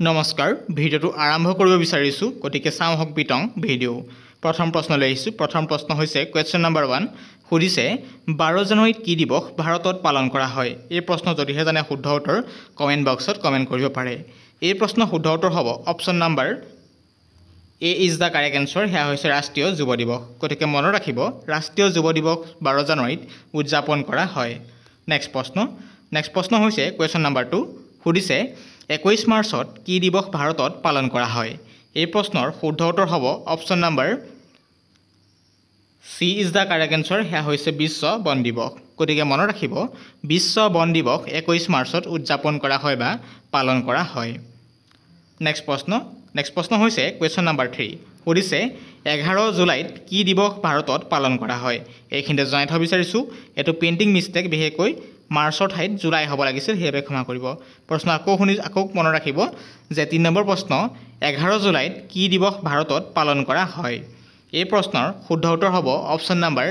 নমস্কাৰ ভিডিওটো আৰম্ভ কৰিব বিচাৰিছো গতিকে চাওঁ হক বিতং ভিডিও প্ৰথম প্ৰশ্ন লৈ আহিছো প্ৰথম প্ৰশ্ন হৈছে কোৱেশ্চন নম্বৰ 1 সুধিছে 12 জানুৱাৰীত কি দিৱস ভাৰতত পালন কৰা হয় এই প্ৰশ্ন যদিহে জানে শুদ্ধ উত্তৰ কমেন্ট বক্সত কমেন্ট কৰিব পাৰে এই প্ৰশ্ন শুদ্ধ উত্তৰ হ'ব option number A is the correct answer হেয়া হৈছে ৰাষ্ট্ৰীয় যুৱ দিৱস গতিকে মনত ৰাখিব ৰাষ্ট্ৰীয় যুৱ দিৱস 12 জানুৱাৰীত উদযাপন কৰা হয় নেক্সট প্ৰশ্ন হৈছে কোৱেশ্চন নম্বৰ 2 সুধিছে 21 মাৰ্চত কি দিৱস ভাৰতত পালন কৰা হয় এই প্ৰশ্নৰ শুদ্ধ উত্তৰ হ'ব option number C is the correct answer হেয়া হৈছে বিশ্ব বন দিৱস গতিকে মনত ৰাখিব বিশ্ব বন দিৱস 21 মাৰ্চত উদযাপন কৰা হয় বা পালন কৰা হয় নেক্সট প্ৰশ্ন হৈছে কোৱেশ্চন নম্বৰ 3 সুধিছে 11 জুলাইত কি দিৱস ভাৰতত পালন কৰা হয় এইখিনিতে জনাই থব বিচাৰিছো এটো পেইন্টিং মিস্টেক বিশেষকৈ মাৰ্চৰ ঠাইত জুলাই হ'ব লাগিছিল হেবে ক্ষমা কৰিব প্ৰশ্ন আকৌ মনত ৰাখিব যে 3 নম্বৰ প্ৰশ্ন 11 জুলাইত কি দিৱস ভাৰতত পালন কৰা হয় এই প্ৰশ্নৰ শুদ্ধ উত্তৰ হ'ব option number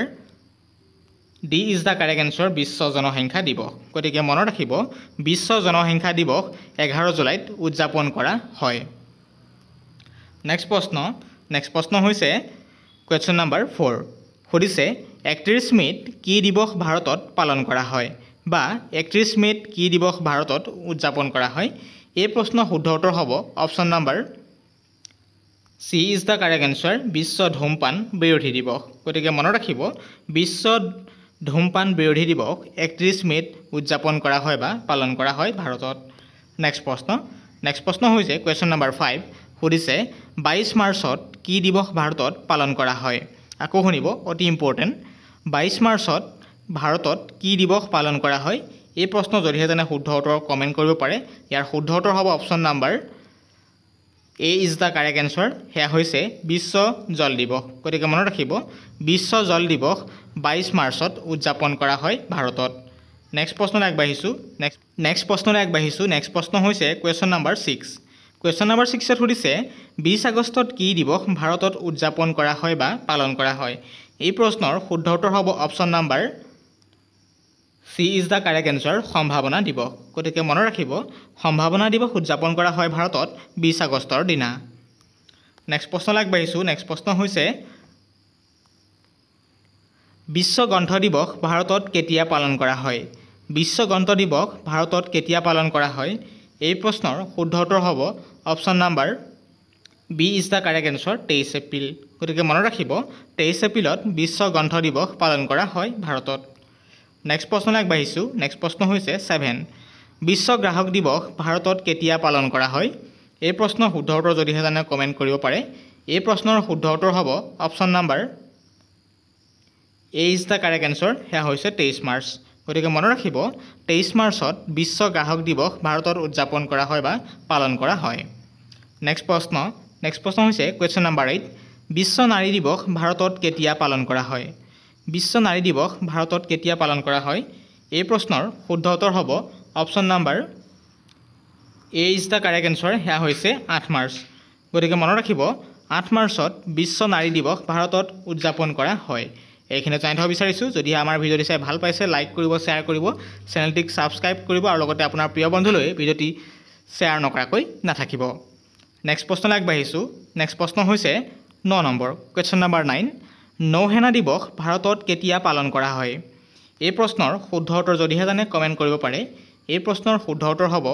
D is the correct answer বিশ্ব জনসংখ্যা দিৱস গতিকে মনত ৰাখিব বিশ্ব জনসংখ্যা দিৱস 11 জুলাইত উদযাপন কৰা হয় নেক্সট প্ৰশ্ন হৈছে কোৱেশ্চন নম্বৰ 4 সুধিছে 31 মে'ত কি দিৱস ভাৰতত পালন কৰা হয় বা 31 মে'ত কি দিৱস ভাৰতত উদযাপন কৰা হয় এই প্ৰশ্ন শুদ্ধ উত্তৰ হ'ব option number C is the correct answer বিশ্ব ধূমপান বিৰোধী দিৱস গতিকে মনত ৰাখিব বিশ্ব ধূমপান বিৰোধী দিৱস 31 মে'ত উদযাপন কৰা হয় বা পালন কৰা হয় ভাৰতত নেক্সট প্ৰশ্ন হৈছে কোৱেশ্চন নম্বৰ 5 সুধিছে 22 মাৰ্চত কি দিৱস ভাৰতত পালন কৰা হয় আকৌ শুনিব অতি ইম্পৰ্টেন্ট 22 মাৰ্চত ভাৰতত কি দিৱস পালন কৰা হয় এই প্ৰশ্ন যদিহে জানে শুদ্ধ উত্তৰ কমেন্ট কৰিব পাৰে ইয়াৰ শুদ্ধ উত্তৰ হ'ব option number A is the correct answer হেয়া হৈছে বিশ্ব জল দিৱস গতিকে মনত ৰাখিব বিশ্ব জল দিৱস 22 মাৰ্চত উদযাপন কৰা হয় ভাৰতত নেক্সট প্ৰশ্নলৈ আগবাঢ়িছো নেক্সট প্ৰশ্ন হৈছে কোৱেশ্চন নম্বৰ 6 কোৱেশ্চন নম্বৰ 6 ত সুধিছে 20 আগষ্টত কি দিৱস ভাৰতত উদযাপন কৰা হয় বা পালন কৰা হয় এই প্ৰশ্নৰ শুদ্ধ উত্তৰ হ'ব option number C is the correct answer সম্ভাৱনা দিৱস গতিকে মনত ৰাখিব সম্ভাৱনা দিৱস উদযাপন কৰা হয় ভাৰতত 20 আগষ্টৰ দিনা নেক্সট প্ৰশ্নলৈ আগবাঢ়িছো নেক্সট প্ৰশ্ন হৈছে বিশ্ব গ্ৰন্থ দিৱস ভাৰতত কেতিয়া পালন কৰা হয় বিশ্ব গ্ৰন্থ দিৱস ভাৰতত কেতিয়া পালন কৰা হয় এই প্ৰশ্নৰ শুদ্ধ উত্তৰ হ'ব option number B is the correct answer 23 April গতিকে মনত ৰাখিব 23 এপ্ৰিলত বিশ্ব গ্ৰন্থ দিৱস পালন কৰা হয় ভাৰতত নেক্সট প্ৰশ্নলৈ আগবাঢ়িছো নেক্সট প্ৰশ্ন হৈছে 7 বিশ্ব গ্ৰাহক দিৱস ভাৰতত কেতিয়া পালন কৰা হয় এই প্ৰশ্নৰ শুদ্ধ উত্তৰ যদিহে জানে কমেন্ট কৰিব পাৰে এই প্ৰশ্নৰ শুদ্ধ উত্তৰ হ'ব option number A is the correct answer হেয়া হৈছে 23 মাৰ্চ গতিকে মনত ৰাখিব 23 মাৰ্চত বিশ্ব গ্ৰাহক দিৱস ভাৰতত উদযাপন কৰা হয় বা পালন কৰা হয় নেক্সট প্ৰশ্ন হৈছে কোৱেশ্চন নম্বৰ 8 বিশ্ব নাৰী দিৱস ভাৰতত কেতিয়া পালন কৰা হয় বিশ্ব নাৰী দিৱস ভাৰতত কেতিয়া পালন কৰা হয় এই প্ৰশ্নৰ শুদ্ধ উত্তৰ হ'ব option number A is the correct answer হেয়া হৈছে 8 মাৰ্চ গতিকে মনত ৰাখিব 8 মাৰ্চত বিশ্ব নাৰী দিৱস ভাৰতত উদযাপন কৰা হয় এইখিনি জানি থব বিচাৰিছো যদি আমাৰ ভিডিওটি চাই ভাল পাইছে লাইক কৰিব শ্বেয়াৰ কৰিব চেনেলটিক সাবস্ক্ৰাইব কৰিব আৰু লগতে আপোনাৰ প্ৰিয় বন্ধুলৈ ভিডিওটি শ্বেয়াৰ নকৰাকৈ নাথাকিব নেক্সট প্ৰশ্নলৈ আগবাঢ়িছো নেক্সট প্ৰশ্ন হৈছে 9 নম্বৰ কোৱেশ্চন নম্বৰ 9 নৌসেনা দিৱস ভাৰতত কেতিয়া পালন কৰা হয় এই প্ৰশ্নৰ শুদ্ধ উত্তৰ যদিহে জানে কমেন্ট কৰিব পাৰে এই প্ৰশ্নৰ শুদ্ধ উত্তৰ হ'ব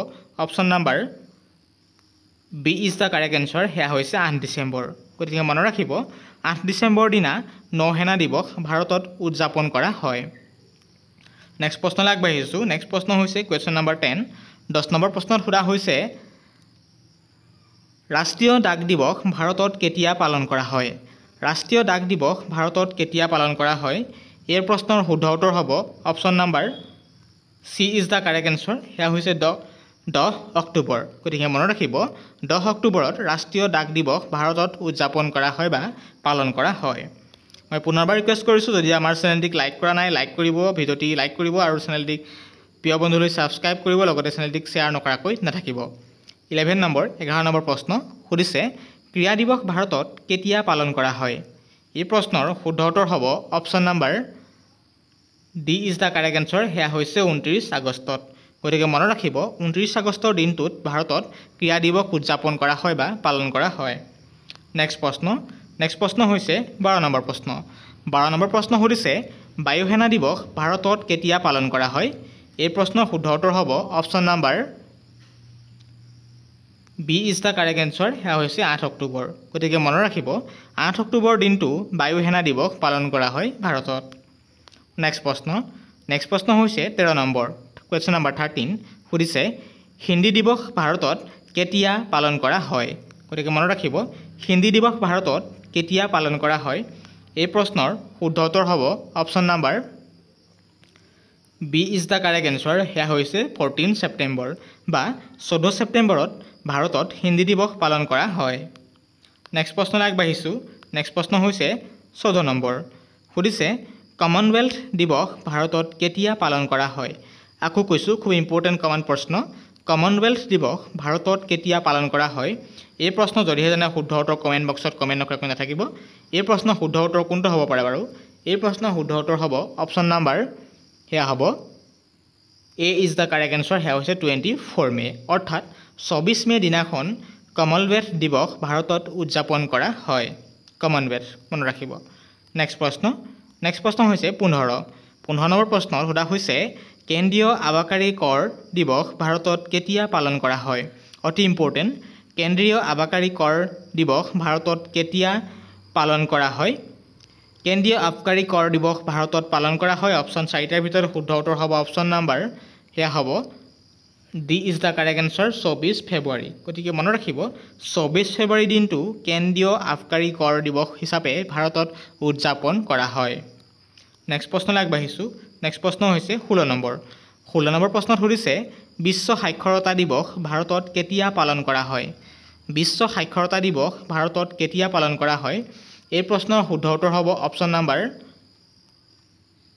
option number B is the correct answer হেয়া হৈছে 8 ডিচেম্বৰ গতিকে মনত ৰাখিব 8 ডিচেম্বৰ দিনা নৌসেনা দিৱস ভাৰতত উদযাপন কৰা হয় নেক্সট প্ৰশ্নলৈ আগবাঢ়িছো নেক্সট প্ৰশ্ন হৈছে কোৱেশ্চন নম্বৰ 10 10 নম্বৰ প্ৰশ্নত সোধা হৈছে ৰাষ্ট্ৰীয় ডাক দিৱস ভাৰতত কেতিয়া পালন কৰা হয় ৰাষ্ট্ৰীয় ডাক দিৱস ভাৰতত কেতিয়া পালন কৰা হয় এই প্ৰশ্নৰ শুদ্ধ উত্তৰ হ'ব option number C is the correct answer হেয়া হৈছে 10 অক্টোবৰ গতিকে মনত ৰাখিব 10 অক্টোবৰত ৰাষ্ট্ৰীয় ডাক দিৱস ভাৰতত উদযাপন কৰা হয় বা পালন কৰা হয় মই পুনৰবাৰ ৰিকুৱেষ্ট কৰিছো যদি আমাৰ চেনেলটিক লাইক কৰা নাই লাইক কৰিব ভিডিওটি লাইক কৰিব আৰু চেনেলটিক প্ৰিয় বন্ধুলৈ সাবস্ক্ৰাইব কৰিব লগতে চেনেলটিক শ্বেয়াৰ নকৰাকৈ নাথাকিব 11 নম্বৰ প্ৰশ্ন সুধিছে ক্ৰীড়া দিৱস ভাৰতত কেতিয়া পালন কৰা হয় এই প্ৰশ্নৰ শুদ্ধ উত্তৰ হ'ব option number D is the correct answer হেয়া হৈছে 29 আগষ্টত গতিকে মনত ৰাখিব 29 আগষ্টৰ দিনটোত ভাৰতত ক্ৰীড়া দিৱস উদযাপন কৰা হয় বা পালন কৰা হয়। নেক্সট প্ৰশ্ন হৈছে 12 নম্বৰ প্ৰশ্ন। 12 নম্বৰ প্ৰশ্ন সুধিছে বায়ু সেনা দিৱস ভাৰতত কেতিয়া পালন কৰা হয়? এই প্ৰশ্নৰ শুদ্ধ উত্তৰ হ'ব option number B is the correct answer. সেয়া হৈছে 8 অক্টোবৰ। গতিকে মনত ৰাখিব 8 অক্টোবৰ দিনটো বায়ু সেনা দিৱস পালন কৰা হয় ভাৰতত। নেক্সট প্ৰশ্ন হৈছে 13 নম্বৰ। কুৱেশ্যন নাম্বাৰ 13 সুধিছে হিন্দী দিৱস ভাৰতত কেতিয়া পালন কৰা হয়? গতিকে মনত ৰাখিব হিন্দী দিৱস ভাৰতত কেতিয়া পালন কৰা হয়? এই প্ৰশ্নৰ শুদ্ধ উত্তৰ হ'ব option number B is the correct answer. সেয়া হৈছে 14 ছেপ্টেম্বৰ বা 14 ছেপ্টেম্বৰত ভাৰতত হিন্দী দিৱস পালন কৰা হয়। নেক্সট প্ৰশ্নলৈ আগবাঢ়িছোঁ। নেক্সট প্ৰশ্ন হৈছে 14 নম্বৰ। সুধিছে কমনৱেলথ দিৱস ভাৰতত কেতিয়া পালন কৰা হয়? আকৌ কৈছোঁ খুব ইম্পৰ্টেণ্ট কমন প্ৰশ্ন। কমনৱেলথ দিৱস ভাৰতত কেতিয়া পালন কৰা হয়? এই প্ৰশ্ন যদিহে জানে শুদ্ধ উত্তৰ কমেণ্ট বক্সত কমেণ্ট নকৰাকৈ নাথাকিব। এই প্ৰশ্ন শুদ্ধ উত্তৰ কোনটো হ'ব পাৰে বাৰু? এই প্ৰশ্ন শুদ্ধ উত্তৰ হ'ব অপশ্যন নাম্বাৰ সেয়া হ'ব A is the correct answer. সেয়া হৈছে 24 মে'। অৰ্থাৎ 24 মে' দিনাখন কমনৱেলথ দিৱস ভাৰতত উদযাপন কৰা হয়। কমনৱেলথ মনত ৰাখিব। নেক্সট প্ৰশ্ন হৈছে 15 নম্বৰ প্ৰশ্নত সোধা হৈছে কেন্দ্ৰীয় আবকাৰী কৰ দিৱস ভাৰতত কেতিয়া পালন কৰা হয়? অতি ইম্পৰ্টেণ্ট। কেন্দ্ৰীয় আবকাৰী কৰ দিৱস ভাৰতত কেতিয়া পালন কৰা হয়? কেন্দ্ৰীয় আবকাৰী কৰ দিৱস ভাৰতত পালন কৰা হয় অপশ্যন 4টাৰ ভিতৰত শুদ্ধ উত্তৰ হ'ব অপশ্যন নাম্বাৰ সেয়া হ'ব D is the correct answer 24 ফেব্ৰুৱাৰী। গতিকে মনত ৰাখিব 24 ফেব্ৰুৱাৰী দিনটো কেন্দ্ৰীয় আবকাৰী কৰ দিৱস হিচাপে ভাৰতত উদযাপন কৰা হয়। নেক্সট প্ৰশ্নলৈ আগবাঢ়িছোঁ। নেক্সট প্ৰশ্ন হৈছে 16 নম্বৰ। 16 নম্বৰ প্ৰশ্নত সুধিছে বিশ্ব সাক্ষৰতা দিৱস ভাৰতত কেতিয়া পালন কৰা হয়? বিশ্ব সাক্ষৰতা দিৱস ভাৰতত কেতিয়া পালন কৰা হয়? এই প্ৰশ্নৰ শুদ্ধ উত্তৰ হ'ব option number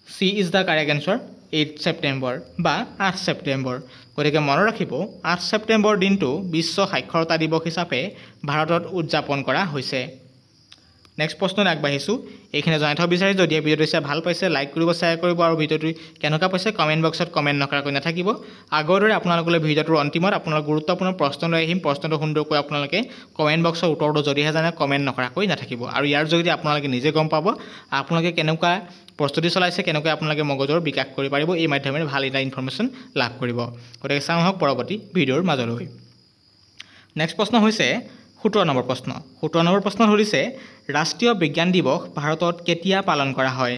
C is the correct answer 8 September বা 8 ছেপ্টেম্বৰ। গতিকে মনত ৰাখিব 8 ছেপ্টেম্বৰ দিনটো বিশ্ব সাক্ষৰতা দিৱস হিচাপে ভাৰতত উদযাপন কৰা হৈছে। নেক্সট প্ৰশ্নলৈ আগবাঢ়িছোঁ। এইখিনি জনাই থ'ব বিচাৰি যদি ভিডিঅ'টো চাই ভাল পাইছে লাইক কৰিব, শ্বেয়াৰ কৰিব আৰু ভিডিঅ'টো কেনেকুৱা পাইছে কমেণ্ট বক্সত কমেণ্ট নকৰাকৈ নাথাকিব। আগৰ দৰে আপোনালোকলৈ ভিডিঅ'টোৰ অন্তিমত আপোনালোক গুৰুত্বপূৰ্ণ প্ৰশ্ন লৈ আহিম। প্ৰশ্নটো সুন্দৰকৈ আপোনালোকে কমেণ্ট বক্সৰ উত্তৰটো যদিহে জানে কমেণ্ট নকৰাকৈ নাথাকিব। আৰু ইয়াৰ যোগেদি আপোনালোকে নিজে গম পাব আপোনালোকে কেনেকুৱা প্ৰস্তুতি চলাইছে, কেনেকৈ আপোনালোকে মগজুৰ বিকাশ কৰিব পাৰিব। এই মাধ্যমেৰে ভাল এটা ইনফৰ্মেশ্যন লাভ কৰিব। গতিকে চাওঁ আহক পৰৱৰ্তী ভিডিঅ'ৰ মাজলৈ। নেক্সট প্ৰশ্ন হৈছে 17 নম্বৰ প্ৰশ্ন। 17 নম্বৰ প্ৰশ্নত সুধিছে ৰাষ্ট্ৰীয় বিজ্ঞান দিৱস ভাৰতত কেতিয়া পালন কৰা হয়?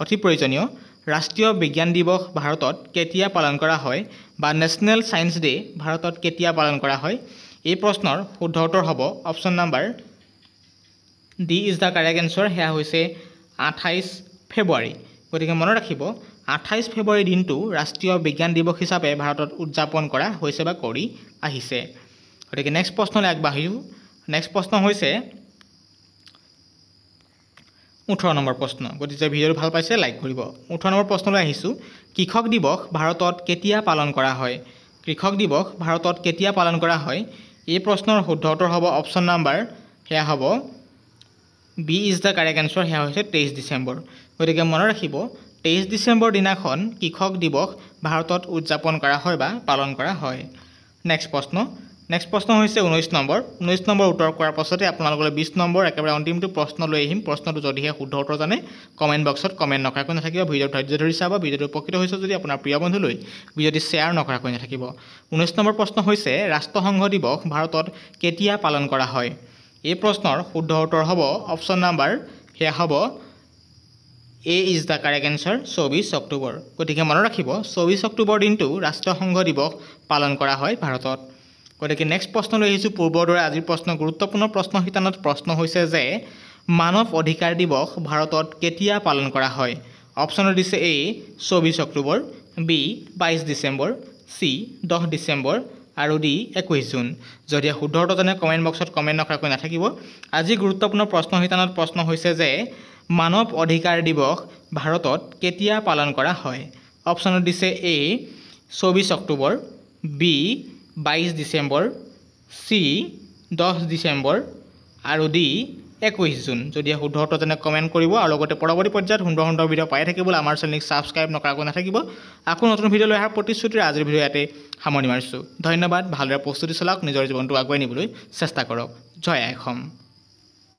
অতি প্ৰয়োজনীয়। ৰাষ্ট্ৰীয় বিজ্ঞান দিৱস ভাৰতত কেতিয়া পালন কৰা হয় বা নেশ্যনেল ছায়েন্স ডে ভাৰতত কেতিয়া পালন কৰা হয়? এই প্ৰশ্নৰ শুদ্ধ উত্তৰ হ'ব option number D is the correct answer. সেয়া হৈছে 28 ফেব্ৰুৱাৰী। গতিকে মনত ৰাখিব 28 ফেব্ৰুৱাৰী দিনটো ৰাষ্ট্ৰীয় বিজ্ঞান দিৱস হিচাপে ভাৰতত উদযাপন কৰা হৈছে বা কৰি আহিছে। গতিকে নেক্সট প্ৰশ্নলৈ আগবাঢ়িছোঁ। নেক্সট প্ৰশ্ন হৈছে 18 নম্বৰ প্ৰশ্ন। গতিকে ভিডিঅ'টো ভাল পাইছে লাইক কৰিব। 18 নম্বৰ প্ৰশ্নলৈ আহিছোঁ। কৃষক দিৱস ভাৰতত কেতিয়া পালন কৰা হয়? কৃষক দিৱস ভাৰতত কেতিয়া পালন কৰা হয়? এই প্ৰশ্নৰ শুদ্ধ উত্তৰ হ'ব অপশ্যন নাম্বাৰ সেয়া হ'ব B is the correct answer. সেয়া হৈছে 23 ডিচেম্বৰ। গতিকে মনত ৰাখিব 23 ডিচেম্বৰ দিনাখন কৃষক দিৱস ভাৰতত উদযাপন কৰা হয় বা পালন কৰা হয়। নেক্সট প্ৰশ্ন হৈছে 19 নম্বৰ। 19 নম্বৰ উত্তৰ কৰাৰ পাছতে আপোনালোকলৈ 20 নম্বৰ একেবাৰে অন্তিমটো প্ৰশ্ন লৈ আহিম। প্ৰশ্নটো যদিহে শুদ্ধ উত্তৰ জানে কমেণ্ট বক্সত কমেণ্ট নকৰাকৈ নাথাকিব। ভিডিঅ'টো ধৈৰ্য ধৰি চাব। ভিডিঅ'টো উপকৃত হৈছে যদি আপোনাৰ প্ৰিয় বন্ধুলৈ ভিডিঅ'টি শ্বেয়াৰ নকৰাকৈ নাথাকিব। 19 নম্বৰ প্ৰশ্ন হৈছে ৰাষ্ট্ৰসংঘ দিৱস ভাৰতত কেতিয়া পালন কৰা হয়? এই প্ৰশ্নৰ শুদ্ধ উত্তৰ হ'ব অপশ্যন নাম্বাৰ সেয়া হ'ব A is the correct answer 24 অক্টোবৰ। গতিকে মনত ৰাখিব 24 অক্টোবৰ দিনটো ৰাষ্ট্ৰসংঘ দিৱস পালন কৰা হয় ভাৰতত। গতিকে নেক্সট প্ৰশ্ন লৈ আহিছোঁ পূৰ্বৰ দৰে আজিৰ প্ৰশ্ন গুৰুত্বপূৰ্ণ প্ৰশ্ন শিতানত প্ৰশ্ন হৈছে যে মানৱ অধিকাৰ দিৱস ভাৰতত কেতিয়া পালন কৰা হয়? অপশ্যনত দিছে এ 24 অক্টোবৰ, বি 22 ডিচেম্বৰ, চি 10 ডিচেম্বৰ আৰু ডি 21 জুন। যদিহে শুদ্ধ উত্তৰ জানে কমেণ্ট বক্সত কমেণ্ট নকৰাকৈ নাথাকিব। আজি গুৰুত্বপূৰ্ণ প্ৰশ্ন শিতানত প্ৰশ্ন হৈছে যে মানৱ অধিকাৰ দিৱস ভাৰতত কেতিয়া পালন কৰা হয়? অপশ্যনত দিছে এ 24 অক্টোবৰ, বি 22 ডিচেম্বৰ, চি 10 ডিচেম্বৰ আৰু ডি 21 জুন। যদি শুদ্ধ উত্তৰ যেনে কমেণ্ট কৰিব আৰু লগতে পৰৱৰ্তী পৰ্যায়ত সুন্দৰ সুন্দৰ ভিডিঅ' পাই থাকিবলৈ আমাৰ চেনেলক ছাবস্ক্ৰাইব নকৰাকৈ নাথাকিব। আকৌ নতুন ভিডিঅ' লৈ অহাৰ প্ৰতিশ্ৰুতিৰে আজিৰ ভিডিঅ' ইয়াতে সামৰণি মাৰিছোঁ। ধন্যবাদ। ভালদৰে প্ৰস্তুতি চলাওক, নিজৰ জীৱনটো আগুৱাই নিবলৈ চেষ্টা কৰক। জয় আই অসম।